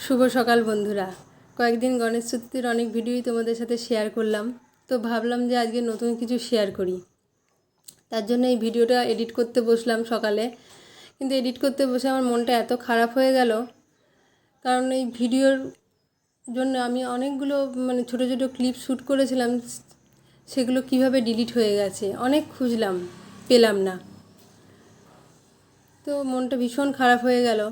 শুভ সকাল বন্ধুরা। কয়েকদিন গণেশ চতুর্থীর অনেক ভিডিওই তোমাদের সাথে শেয়ার করলাম, তো ভাবলাম যে আজকে নতুন কিছু শেয়ার করি। তার জন্য এই ভিডিওটা এডিট করতে বসলাম সকালে, কিন্তু এডিট করতে বসে আমার মনটা এত খারাপ হয়ে গেল, কারণ এই ভিডিওর জন্য আমি অনেকগুলো ছোটো ছোটো ক্লিপ শ্যুট করেছিলাম, সেগুলো কিভাবে ডিলিট হয়ে গেছে। অনেক খুঁজলাম, পেলাম না, তো মনটা ভীষণ খারাপ হয়ে গেল।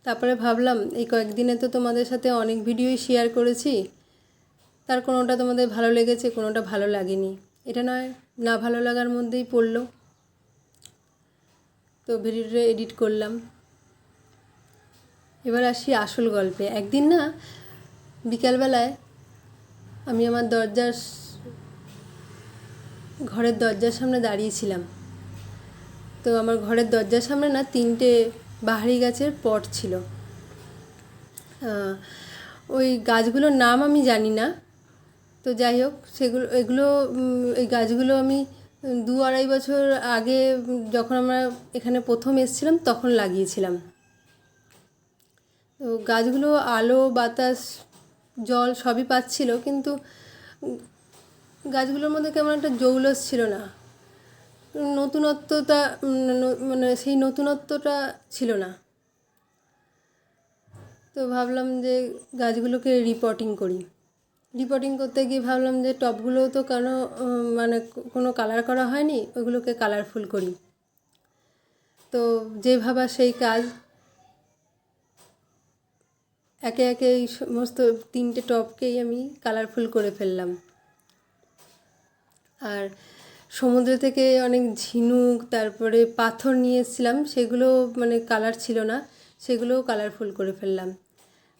তারপরে ভাবলাম এই কয়েকদিনে তো তোমাদের সাথে অনেক ভিডিওই শেয়ার করেছি, তার কোনোটা তোমাদের ভালো লেগেছে, কোনোটা ভালো লাগেনি, এটা নয় না ভালো লাগার মধ্যেই পড়লো। তো ভিডিওটা এডিট করলাম। এবার আসি আসল গল্পে। একদিন না বিকালবেলায় আমি আমার ঘরের দরজার সামনে দাঁড়িয়েছিলাম। তো আমার ঘরের দরজার সামনে না 3টে বাহারি গাছের পট ছিল। ওই গাছগুলোর নাম আমি জানি না, তো যাই হোক এগুলো এই গাছগুলো আমি 2-2.5 বছর আগে যখন আমরা এখানে প্রথম এসেছিলাম তখন লাগিয়েছিলাম। তো গাছগুলো আলো বাতাস জল সবই পাচ্ছিল, কিন্তু গাছগুলোর মধ্যে কেমন একটা জৌলস ছিল না, নতুনত্বটা সেই নতুনত্বটা ছিল না। তো ভাবলাম যে গাছগুলোকে রিপোর্টিং করি। রিপোর্টিং করতে গিয়ে ভাবলাম যে টবগুলোও তো কোনো কালার করা হয়নি, ওইগুলোকে কালারফুল করি। তো যে ভাবা সেই কাজ, একে একে এই সমস্ত 3টে টবকেই আমি কালারফুল করে ফেললাম। আর সমুদ্র থেকে অনেক ঝিনুক তারপরে পাথর নিয়ে এসেছিলাম, সেগুলো কালার ছিল না, সেগুলোও কালারফুল করে ফেললাম।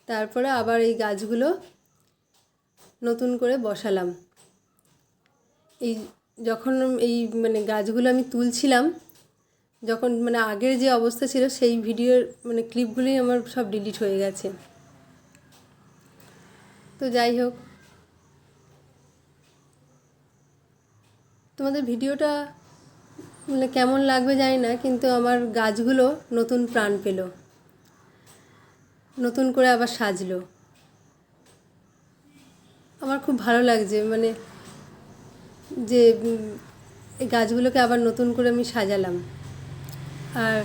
তারপরে আবার এই গাছগুলো নতুন করে বসালাম। এই যখন এই গাছগুলো আমি তুলছিলাম, যখন আগের যে অবস্থা ছিল সেই ভিডিওর ক্লিপগুলোই আমার সব ডিলিট হয়ে গেছে। তো যাই হোক, তোমাদের ভিডিওটা কেমন লাগবে জানি না, কিন্তু আমার গাছগুলো নতুন প্রাণ পেল, নতুন করে আবার সাজলো। আমার খুব ভালো লাগছে যে এই গাছগুলোকে আবার নতুন করে আমি সাজালাম। আর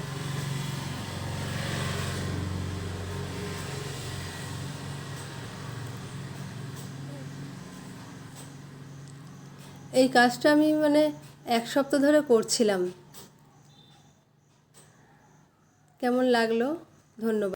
এই কাজটা আমি 1 সপ্তাহ ধরে করছিলাম। কেমন লাগলো? ধন্যবাদ।